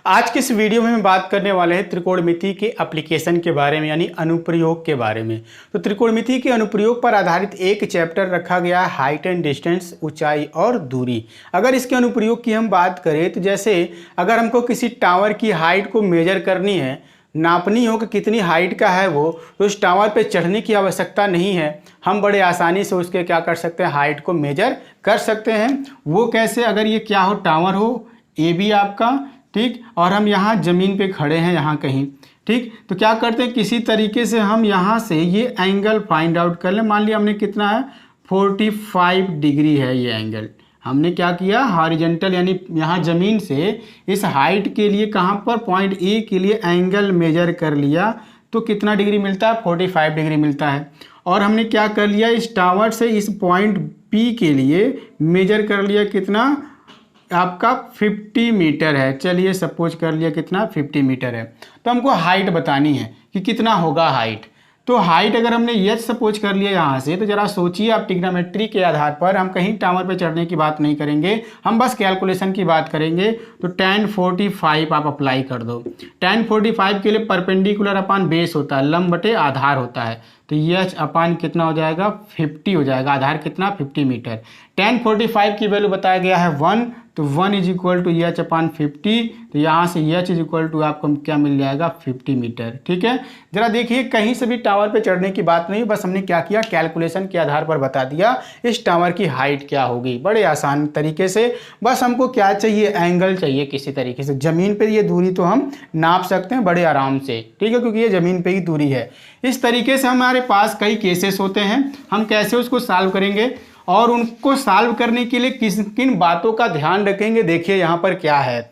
आज के इस वीडियो में हम बात करने वाले हैं त्रिकोणमिति के एप्लीकेशन के बारे में, यानी अनुप्रयोग के बारे में। तो त्रिकोणमिति के अनुप्रयोग पर आधारित एक चैप्टर रखा गया है, हाइट एंड डिस्टेंस, ऊंचाई और दूरी। अगर इसके अनुप्रयोग की हम बात करें तो जैसे अगर हमको किसी टावर की हाइट को मेजर करनी है, नापनी हो कि कितनी हाइट का है वो, तो उस टावर पे चढ़ने की आवश्यकता नहीं है। हम बड़े आसानी से उसके क्या कर सकते हैं, हाइट को मेजर कर सकते हैं। वो कैसे? अगर ये क्या हो, टावर हो ए बी आपका, ठीक, और हम यहाँ ज़मीन पे खड़े हैं यहाँ कहीं, ठीक, तो क्या करते हैं, किसी तरीके से हम यहाँ से ये एंगल फाइंड आउट कर लें। मान लिया हमने कितना है, 45 डिग्री है ये एंगल। हमने क्या किया, हॉरिजॉन्टल यानी यहाँ ज़मीन से इस हाइट के लिए कहाँ पर, पॉइंट ए के लिए एंगल मेजर कर लिया। तो कितना डिग्री मिलता है, 45 डिग्री मिलता है। और हमने क्या कर लिया, इस टावर से इस पॉइंट पी के लिए मेजर कर लिया, कितना आपका 50 मीटर है। चलिए सपोज कर लिया कितना, 50 मीटर है। तो हमको हाइट बतानी है कि कितना होगा हाइट। तो हाइट अगर हमने ये सपोज कर लिया यहाँ से, तो जरा सोचिए आप, ट्रिग्नोमेट्री के आधार पर हम कहीं टावर पे चढ़ने की बात नहीं करेंगे, हम बस कैलकुलेशन की बात करेंगे। तो tan 45 आप अप्लाई कर दो। tan 45 के लिए परपेंडिकुलर अपान बेस होता है, लंब बटे आधार होता है। तो एच अपान कितना हो जाएगा, 50 हो जाएगा। आधार कितना, 50 मीटर। tan 45 की वैल्यू बताया गया है 1, तो 1 इज इक्वल टू एच अपान 50। तो यहाँ से एच इज इक्वल टू आपको क्या मिल जाएगा, 50 मीटर। ठीक है, जरा देखिए कहीं से भी टावर पे चढ़ने की बात नहीं, बस हमने क्या किया, कैलकुलेशन के आधार पर बता दिया इस टावर की हाइट क्या होगी, बड़े आसान तरीके से। बस हमको क्या चाहिए, एंगल चाहिए किसी तरीके से। ज़मीन पर ये दूरी तो हम नाप सकते हैं बड़े आराम से, ठीक है, क्योंकि ये ज़मीन पर ही दूरी है। इस तरीके से हमारे पास कई केसेस होते हैं, हम कैसे उसको सॉल्व करेंगे और उनको सॉल्व करने के लिए किन बातों का ध्यान रखेंगे। देखिए यहाँ पर क्या है,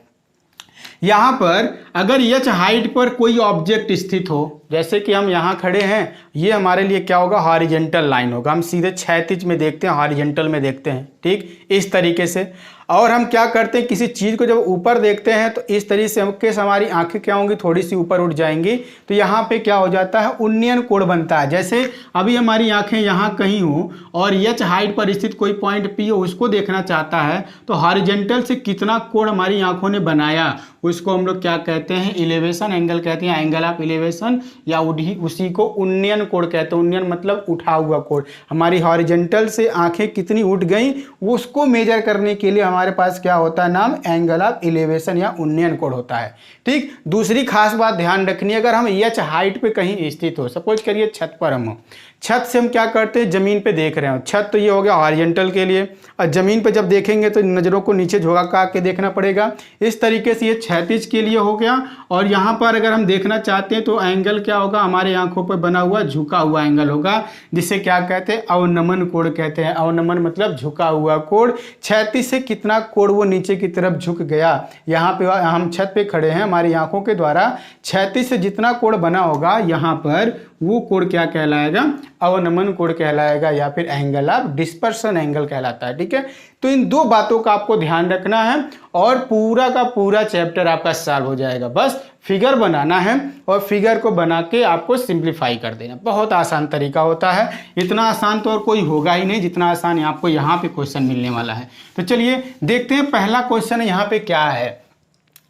यहाँ पर अगर एच हाइट पर कोई ऑब्जेक्ट स्थित हो, जैसे कि हम यहाँ खड़े हैं, ये हमारे लिए क्या होगा, हॉरिजॉन्टल लाइन होगा। हम सीधे क्षैतिज में देखते हैं, हॉरिजॉन्टल में देखते हैं, ठीक, इस तरीके से। और हम क्या करते हैं, किसी चीज़ को जब ऊपर देखते हैं तो इस तरीके से हमारी आंखें क्या होंगी, थोड़ी सी ऊपर उठ जाएंगी। तो यहाँ पे क्या हो जाता है, उन्नयन कोण बनता है। जैसे अभी हमारी आंखें यहाँ कहीं हो और एच हाइट पर स्थित कोई पॉइंट पी हो, उसको देखना चाहता है, तो हॉरिजॉन्टल से कितना कोण हमारी आंखों ने बनाया, उसको हम लोग क्या कहते हैं, इलेवेशन एंगल कहते हैं, एंगल ऑफ इलेवेशन, या उसी को उन्नयन कोण कहते हैं। उन्नयन मतलब उठा हुआ कोण। हमारी हॉरिजॉन्टल से आंखें कितनी उठ गई, उसको मेजर करने के लिए हमारे पास क्या होता है, नाम एंगल ऑफ इलेवेशन या उन्नयन कोण होता है। ठीक, दूसरी खास बात ध्यान रखनी है, अगर हम एच हाइट पे कहीं स्थित हो, सपोज करिए छत पर हम हो, छत से हम क्या करते हैं, जमीन पे देख रहे हो। छत तो ये हो गया हॉरिजॉन्टल के लिए, और जमीन पे जब देखेंगे तो नज़रों को नीचे झुका के देखना पड़ेगा। इस तरीके से ये क्षैतिज के लिए हो गया। और यहाँ पर अगर हम देखना चाहते हैं तो एंगल क्या होगा, हमारे आंखों पर बना हुआ झुका हुआ एंगल होगा, जिसे क्या कहते हैं, अवनमन कोण कहते हैं। अवनमन मतलब झुका हुआ कोण। क्षैतिज से कितना कोण वो नीचे की तरफ झुक गया। यहाँ पे हम छत पे खड़े हैं, हमारी आंखों के द्वारा क्षैतिज से जितना कोण बना होगा यहाँ पर, वो कोण क्या कहलाएगा, अवनमन कोण कहलाएगा, या फिर एंगल ऑफ डिस्पर्सन एंगल कहलाता है। ठीक है, तो इन दो बातों का आपको ध्यान रखना है और पूरा का पूरा चैप्टर आपका सॉल्व हो जाएगा। बस फिगर बनाना है और फिगर को बना के आपको सिंप्लीफाई कर देना। बहुत आसान तरीका होता है, इतना आसान तो और कोई होगा ही नहीं जितना आसान आपको यहाँ पे क्वेश्चन मिलने वाला है। तो चलिए देखते हैं, पहला क्वेश्चन यहाँ पे क्या है,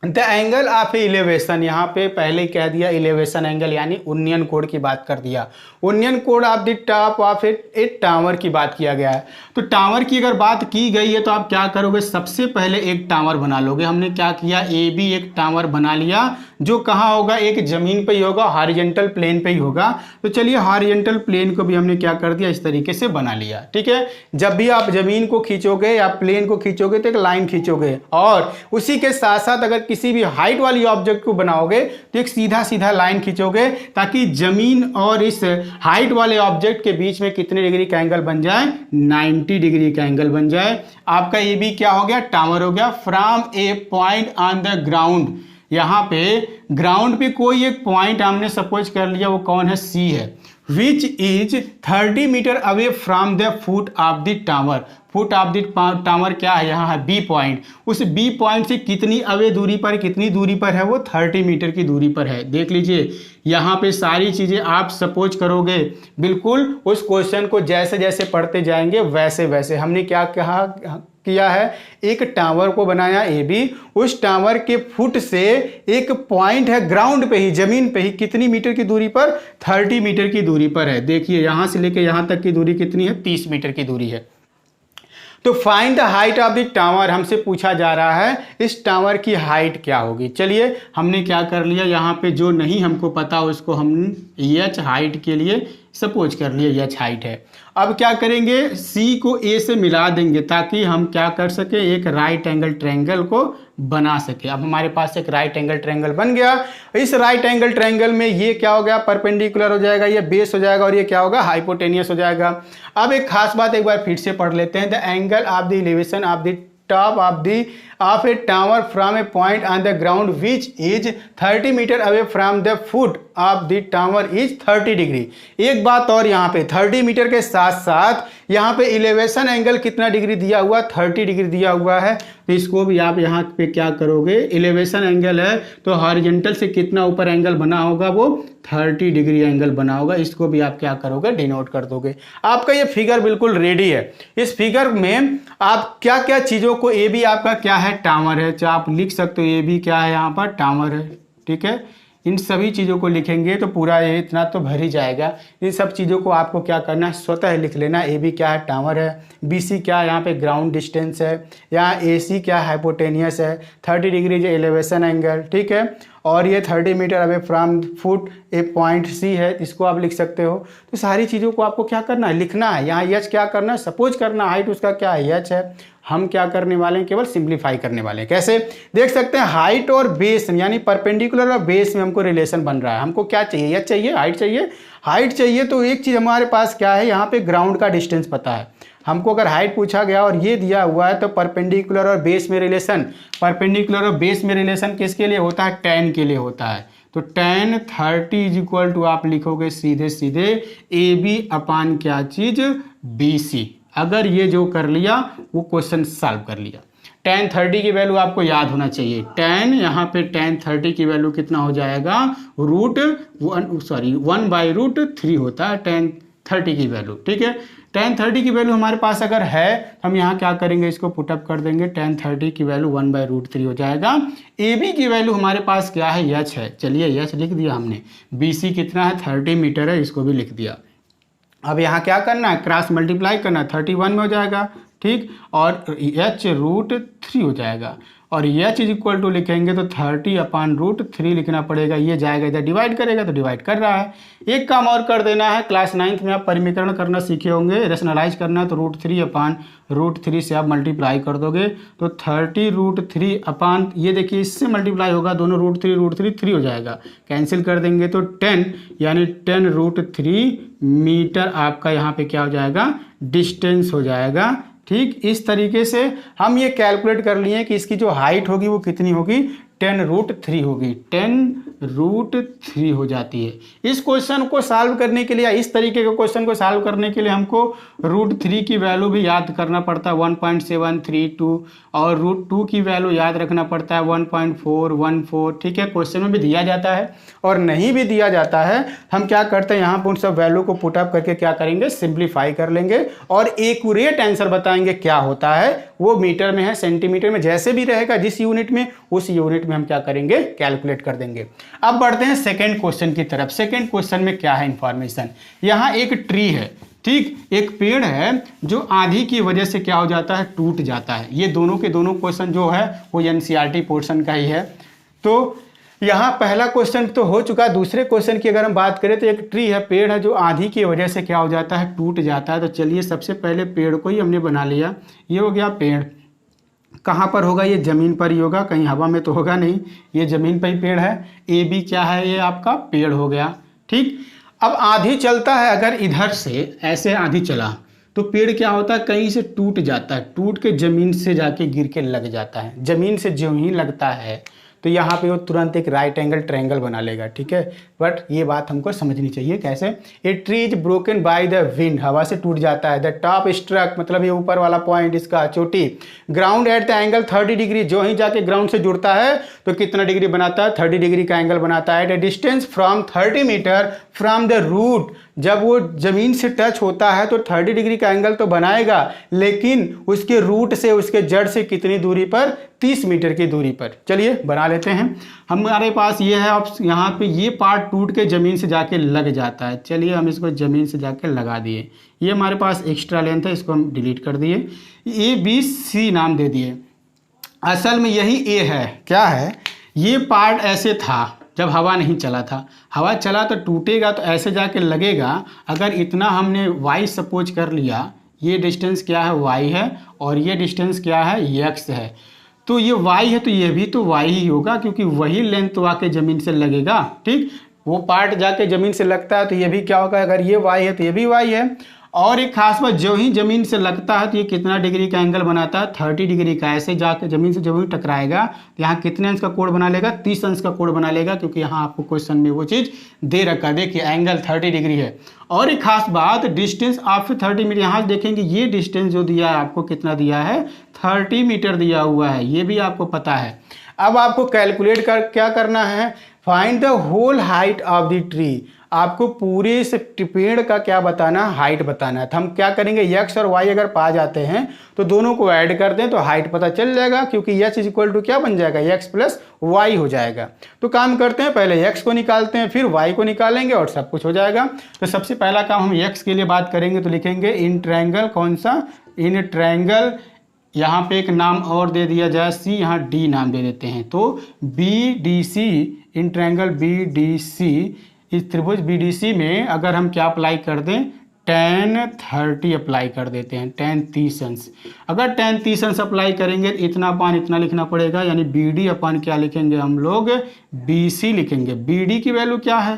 द एंगल ऑफ इलेवेशन। यहाँ पे पहले कह दिया इलेवेशन एंगल, यानी उन्नयन कोण की बात कर दिया। उन्नयन कोण of the top of A tower की बात किया गया है। तो टावर की अगर बात की गई है तो आप क्या करोगे, सबसे पहले एक टावर बना लोगे। हमने क्या किया, ए बी एक टावर बना लिया, जो कहाँ होगा, एक जमीन पे ही होगा, हॉरिजॉन्टल प्लेन पे ही होगा। तो चलिए हॉरिजॉन्टल प्लेन को भी हमने क्या कर दिया, इस तरीके से बना लिया। ठीक है, जब भी आप जमीन को खींचोगे या प्लेन को खींचोगे तो एक लाइन खींचोगे, और उसी के साथ साथ अगर किसी भी हाइट वाली ऑब्जेक्ट को बनाओगे तो एक सीधा सीधा लाइन खींचोगे, ताकि जमीन और इस हाइट वाले ऑब्जेक्ट के बीच में कितने डिग्री का एंगल बन जाए, 90 डिग्री का एंगल बन जाए। आपका ये भी क्या हो गया, टावर हो गया। From A point on the ground, यहाँ पे ग्राउंड पे कोई एक पॉइंट हमने सपोज कर लिया, वो कौन है, सी है, which is 30 metre away from the foot of the tower. Foot of the tower क्या है, यहाँ है बी पॉइंट। उस बी पॉइंट से कितनी अवे दूरी पर, कितनी दूरी पर है वो, 30 मीटर की दूरी पर है। देख लीजिए यहाँ पे सारी चीज़ें आप सपोज करोगे, बिल्कुल उस क्वेश्चन को जैसे जैसे पढ़ते जाएंगे वैसे वैसे। हमने क्या कहा, किया है, एक टावर को बनाया AB, उस टावर के फुट से एक पॉइंट है ग्राउंड पे ही, जमीन पे ही, कितनी मीटर की दूरी पर, 30 मीटर की दूरी पर है। देखिए यहां से लेके यहां तक की दूरी कितनी है, 30 मीटर की दूरी है। तो find the height of the tower, हमसे पूछा जा रहा है इस टावर की हाइट क्या होगी। चलिए हमने क्या कर लिया, यहाँ पे जो नहीं हमको पता उसको हम एच हाइट के लिए सपोज कर लिए एच हाइट है। अब क्या करेंगे, सी को ए से मिला देंगे ताकि हम क्या कर सके, एक राइट एंगल ट्रायंगल को बना सके। अब हमारे पास एक राइट एंगल ट्रायंगल बन गया। इस राइट एंगल ट्रायंगल में ये क्या हो गया, परपेंडिकुलर हो जाएगा, ये बेस हो जाएगा और ये क्या होगा, हाइपोटेनियस हो जाएगा। अब एक खास बात एक बार फिर से पढ़ लेते हैं, the angle of the elevation of the top of a tower from a point on the ground which is 30 meter away from the foot of the tower is 30 degree. एक बात और, यहाँ पे 30 मीटर के साथ साथ यहाँ पे इलेवेशन एंगल कितना डिग्री दिया हुआ, 30 डिग्री दिया हुआ है। तो इसको भी आप यहाँ पे क्या करोगे, इलेवेशन एंगल है तो हॉरिजॉन्टल से कितना ऊपर एंगल बना होगा, वो 30 डिग्री एंगल बना होगा। इसको भी आप क्या करोगे, डिनोट कर दोगे। आपका ये फिगर बिल्कुल रेडी है। इस फिगर में आप क्या क्या चीज़ों को, ए भी आपका क्या है, टावर है, चाहे आप लिख सकते हो ए भी क्या है, यहाँ पर टावर है, ठीक है। इन सभी चीज़ों को लिखेंगे तो पूरा ये इतना तो भर ही जाएगा। इन सब चीज़ों को आपको क्या करना है, स्वतः लिख लेना। ए बी क्या है, टावर है, बी सी क्या है, यहाँ पे ग्राउंड डिस्टेंस है, यहाँ ए सी क्या है, हाइपोटेनियस है, 30 डिग्री जो एलिवेशन एंगल, ठीक है, और ये 30 metre away from foot a point c है, इसको आप लिख सकते हो। तो सारी चीज़ों को आपको क्या करना है, लिखना है। यहाँ एच क्या करना है, सपोज करना, हाइट उसका क्या है, एच है। हम क्या करने वाले हैं, केवल सिंप्लीफाई करने वाले हैं। कैसे, देख सकते हैं हाइट और बेस यानी परपेंडिकुलर और बेस में हमको रिलेशन बन रहा है। हमको क्या चाहिए, एच चाहिए, हाइट चाहिए। हाइट चाहिए तो एक चीज़ हमारे पास क्या है, यहाँ पे ग्राउंड का डिस्टेंस पता है हमको। अगर हाइट पूछा गया और ये दिया हुआ है तो परपेंडिकुलर और बेस में रिलेशन, परपेंडिकुलर और बेस में रिलेशन किसके लिए होता है, tan के लिए होता है। तो tan 30 इज इक्वल टू आप लिखोगे सीधे सीधे ए बी अपान क्या चीज, BC। अगर ये जो कर लिया वो क्वेश्चन सॉल्व कर लिया। tan 30 की वैल्यू आपको याद होना चाहिए। tan यहाँ पे tan 30 की वैल्यू कितना हो जाएगा, √1/√3 होता है tan 30 की वैल्यू, ठीक है। tan 30 की वैल्यू हमारे पास अगर है तो हम यहाँ क्या करेंगे, इसको पुटअप कर देंगे। tan 30 की वैल्यू 1/√3 हो जाएगा। AB की वैल्यू हमारे पास क्या है, h है। चलिए h लिख दिया हमने। BC कितना है, 30 मीटर है, इसको भी लिख दिया। अब यहाँ क्या करना है, क्रॉस मल्टीप्लाई करना है, 31 में हो जाएगा, ठीक, और h√3 हो जाएगा। और h इज इक्वल टू लिखेंगे तो 30/√3 लिखना पड़ेगा। ये जाएगा इधर, डिवाइड करेगा तो डिवाइड कर रहा है। एक काम और कर देना है, क्लास 9th में आप परिमीकरण करना सीखे होंगे, रेशनलाइज करना है तो √3/√3 से आप मल्टीप्लाई कर दोगे तो 30√3 अपान, ये देखिए इससे मल्टीप्लाई होगा, दोनों √3 3 हो जाएगा, कैंसिल कर देंगे तो 10 यानी 10√3 मीटर आपका यहाँ पे क्या हो जाएगा, डिस्टेंस हो जाएगा। ठीक, इस तरीके से हम ये कैलकुलेट कर लिए कि इसकी जो हाइट होगी वो कितनी होगी, 10√3 होगी, 10√3 हो जाती है। इस क्वेश्चन को सॉल्व करने के लिए, इस तरीके के क्वेश्चन को सॉल्व करने के लिए हमको √3 की वैल्यू भी याद करना पड़ता है 1.732 और √2 की वैल्यू याद रखना पड़ता है 1.414। ठीक है, क्वेश्चन में भी दिया जाता है और नहीं भी दिया जाता है, हम क्या करते हैं यहाँ पर उन सब वैल्यू को पुटअप करके क्या करेंगे, सिंप्लीफाई कर लेंगे और एक्यूरेट आंसर बताएंगे क्या होता है। वो मीटर में है, सेंटीमीटर में, जैसे भी रहेगा जिस यूनिट में, उस यूनिट में हम क्या करेंगे, कैलकुलेट कर देंगे। अब बढ़ते हैं सेकंड क्वेश्चन की तरफ। सेकंड क्वेश्चन में क्या है इंफॉर्मेशन, यहाँ एक ट्री है, ठीक, एक पेड़ है जो आंधी की वजह से क्या हो जाता है, टूट जाता है। ये दोनों के दोनों क्वेश्चन जो है वो एनसीईआरटी पोर्शन का ही है। तो यहाँ पहला क्वेश्चन तो हो चुका, दूसरे क्वेश्चन की अगर हम बात करें तो एक ट्री है, पेड़ है जो आंधी की वजह से क्या हो जाता है, टूट जाता है। तो चलिए सबसे पहले पेड़ को ही हमने बना लिया, ये हो गया पेड़। कहाँ पर होगा, ये ज़मीन पर ही होगा, कहीं हवा में तो होगा नहीं, ये ज़मीन पर ही पेड़ है। ए बी क्या है, ये आपका पेड़ हो गया। ठीक, अब आंधी चलता है, अगर इधर से ऐसे आंधी चला तो पेड़ क्या होता है, कहीं से टूट जाता है, टूट के ज़मीन से जाके गिर के लग जाता है। ज़मीन से जो ही लगता है तो यहाँ पे वो तुरंत एक राइट एंगल ट्रायंगल बना लेगा। ठीक है, बट ये बात हमको समझनी चाहिए कैसे। A tree is broken by the wind, हवा से टूट जाता है। द टॉप स्ट्रक, मतलब ये ऊपर वाला पॉइंट इसका चोटी, ground at the angle 30 degree, जो ही जाके ग्राउंड से जुड़ता है तो कितना डिग्री बनाता है, 30 डिग्री का एंगल बनाता है। At a distance from 30 metre from the root, जब वो जमीन से टच होता है तो 30 डिग्री का एंगल तो बनाएगा, लेकिन उसके रूट से, उसके जड़ से कितनी दूरी पर, 30 मीटर की दूरी पर। चलिए बना लेते हैं। हमारे पास ये है, अब यहाँ पे ये पार्ट टूट के ज़मीन से जाके लग जाता है। चलिए हम इसको ज़मीन से जाके लगा दिए। ये हमारे पास एक्स्ट्रा लेंथ है, इसको हम डिलीट कर दिए। ABC नाम दे दिए। असल में यही ए है। क्या है, ये पार्ट ऐसे था जब हवा नहीं चला था, हवा चला तो टूटेगा तो ऐसे जाके लगेगा। अगर इतना हमने y सपोज कर लिया, ये डिस्टेंस क्या है, y है, और ये डिस्टेंस क्या है, x है, तो ये y है तो ये भी तो y ही होगा, क्योंकि वही लेंथ तो आके ज़मीन से लगेगा। ठीक, वो पार्ट जाके ज़मीन से लगता है तो ये भी क्या होगा, अगर ये y है तो ये भी y है। और एक खास बात, जो ही ज़मीन से लगता है तो ये कितना डिग्री का एंगल बनाता है, 30 डिग्री का। ऐसे जाके ज़मीन से जब भी टकराएगा तो यहाँ कितने अंश का कोण बना लेगा, 30 अंश का कोण बना लेगा, क्योंकि यहाँ आपको क्वेश्चन में वो चीज़ दे रखा है। देखिए एंगल 30 डिग्री है। और एक खास बात, डिस्टेंस आफ्टर 30 मीटर, यहाँ देखेंगे ये डिस्टेंस जो दिया है आपको, कितना दिया है, 30 मीटर दिया हुआ है, ये भी आपको पता है। अब आपको कैलकुलेट कर क्या करना है, find the whole height of the tree. आपको पूरे से पेड़ का क्या बताना, हाइट बताना है। तो हम क्या करेंगे, x और y अगर पा जाते हैं तो दोनों को ऐड कर दें तो हाइट पता चल जाएगा, क्योंकि h इज इक्वल टू क्या बन जाएगा, x प्लस y हो जाएगा। तो काम करते हैं, पहले x को निकालते हैं, फिर y को निकालेंगे और सब कुछ हो जाएगा। तो सबसे पहला काम हम x के लिए बात करेंगे, तो लिखेंगे इन ट्रायंगल, कौन सा, इन ट्रायंगल, यहाँ पे एक नाम और दे दिया जाए c, यहाँ d नाम दे देते हैं। तो BDC, इन ट्रायंगल BDC, इस त्रिभुज BDC में अगर हम क्या अप्लाई कर दें, tan 30 अप्लाई कर देते हैं, tan 30 अंश। अगर tan 30 अंश अप्लाई करेंगे तो इतना अपान इतना लिखना पड़ेगा, यानी BD अपान क्या लिखेंगे हम लोग, BC लिखेंगे। BD की वैल्यू क्या है,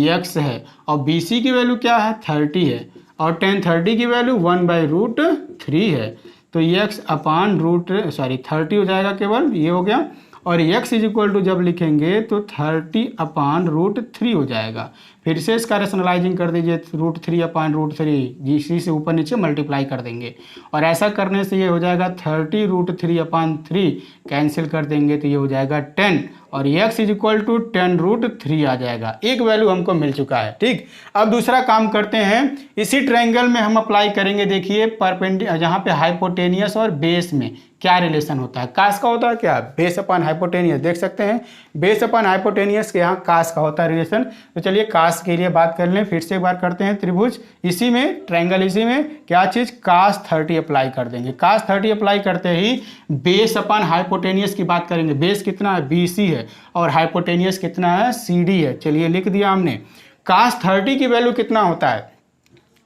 x है, और BC की वैल्यू क्या है, 30 है, और tan 30 की वैल्यू 1/√3 है। तो x अपान 30 हो जाएगा, केवल ये हो गया। और x इज इक्वल टू जब लिखेंगे तो 30 अपान √3 हो जाएगा। फिर से इसका रेशनलाइजिंग कर दीजिए, √3 अपान √3, इसी से ऊपर नीचे मल्टीप्लाई कर देंगे, और ऐसा करने से ये हो जाएगा 30 √3 अपान 3, कैंसिल कर देंगे तो ये हो जाएगा 10, और x इज इक्वल टू 10√3 आ जाएगा। एक वैल्यू हमको मिल चुका है। ठीक, अब दूसरा काम करते हैं, इसी ट्रायंगल में हम अप्लाई करेंगे। देखिए परपेंडिकुलर, जहाँ पे हाइपोटेनियस और बेस में क्या रिलेशन होता है, कास का होता है क्या, बेस अपान हाइपोटेनियस, देख सकते हैं बेस अपान हाइपोटेनियस के यहाँ कास का होता है रिलेशन। तो चलिए कास के लिए बात कर लें, फिर से एक बार करते हैं। त्रिभुज इसी में, ट्रायंगल इसी में, क्या चीज़, कास 30 अप्लाई कर देंगे। कास 30 अप्लाई करते ही बेस अपान हाइपोटेनियस की बात करेंगे। बेस कितना है, BC है, और हाइपोटेनियस कितना है, CD है। चलिए लिख दिया हमने। कास 30 की वैल्यू कितना होता है,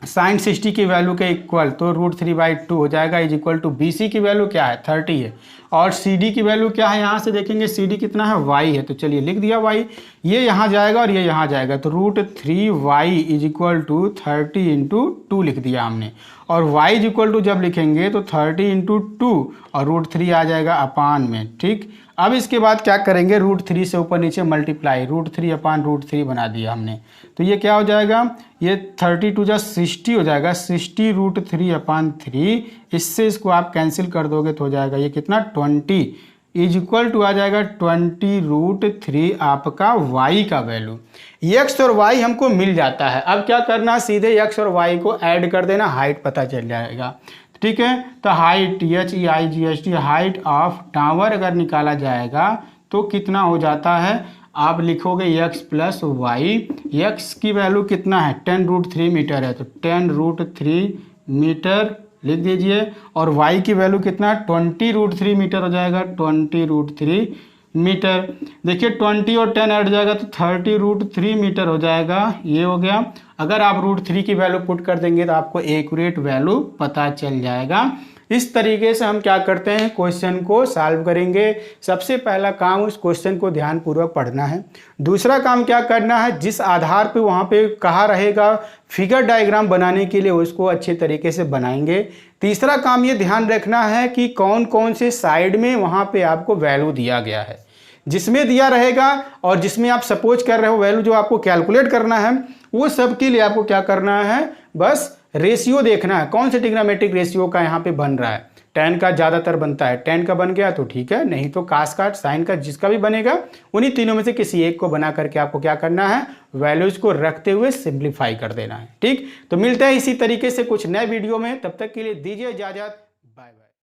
साइन 60 की वैल्यू के इक्वल, तो √3/2 हो जाएगा, इज इक्वल टू BC की वैल्यू क्या है, 30 है, और CD की वैल्यू क्या है, यहाँ से देखेंगे CD कितना है, y है। तो चलिए लिख दिया y, ये यहाँ जाएगा और ये यहाँ जाएगा, तो √3y इज इक्वल टू 30 × 2 लिख दिया हमने। और y इज इक्वल टू जब लिखेंगे तो 30 × 2 और √3 आ जाएगा अपान में। ठीक, अब इसके बाद क्या करेंगे, √3 से ऊपर नीचे मल्टीप्लाई, √3 अपान √3 बना दिया हमने। तो ये क्या हो जाएगा, ये 32 जा 60 हो जाएगा, 60 √3 अपान 3, इससे इसको आप कैंसिल कर दोगे तो हो जाएगा ये कितना, 20 इज इक्वल टू आ जाएगा 20 √3 आपका y का वैल्यू। x और y हमको मिल जाता है। अब क्या करना, सीधे x और y को ऐड कर देना, हाइट पता चल जाएगा। ठीक है, तो height HEIGHT, height of tower अगर निकाला जाएगा तो कितना हो जाता है, आप लिखोगे x प्लस y, x की वैल्यू कितना है, 10 √3 मीटर है, तो 10 √3 मीटर लिख दीजिए, और y की वैल्यू कितना, 20 √3 मीटर हो जाएगा, 20 √3 मीटर। देखिए 20 और 10 ऐड जाएगा तो 30 √3 मीटर हो जाएगा, ये हो गया। अगर आप √3 की वैल्यू पुट कर देंगे तो आपको एक्यूरेट वैल्यू पता चल जाएगा। इस तरीके से हम क्या करते हैं, क्वेश्चन को सॉल्व करेंगे। सबसे पहला काम उस क्वेश्चन को ध्यानपूर्वक पढ़ना है। दूसरा काम क्या करना है, जिस आधार पे वहाँ पे कहा रहेगा फिगर डायग्राम बनाने के लिए उसको अच्छे तरीके से बनाएंगे। तीसरा काम ये ध्यान रखना है कि कौन कौन से साइड में वहाँ पे आपको वैल्यू दिया गया है। जिसमें दिया रहेगा और जिसमें आप सपोज कर रहे हो वैल्यू जो आपको कैलकुलेट करना है, वो सब के लिए आपको क्या करना है, बस रेशियो देखना है कौन से ट्रिग्नोमेट्रिक रेशियो का यहाँ पे बन रहा है। tan का ज़्यादातर बनता है, tan का बन गया तो ठीक है, नहीं तो cos का sin का जिसका भी बनेगा उन्हीं तीनों में से किसी एक को बना करके आपको क्या करना है, वैल्यूज को रखते हुए सिंप्लीफाई कर देना है। ठीक, तो मिलते हैं इसी तरीके से कुछ नए वीडियो में, तब तक के लिए दीजिए इजाजत, बाय बाय।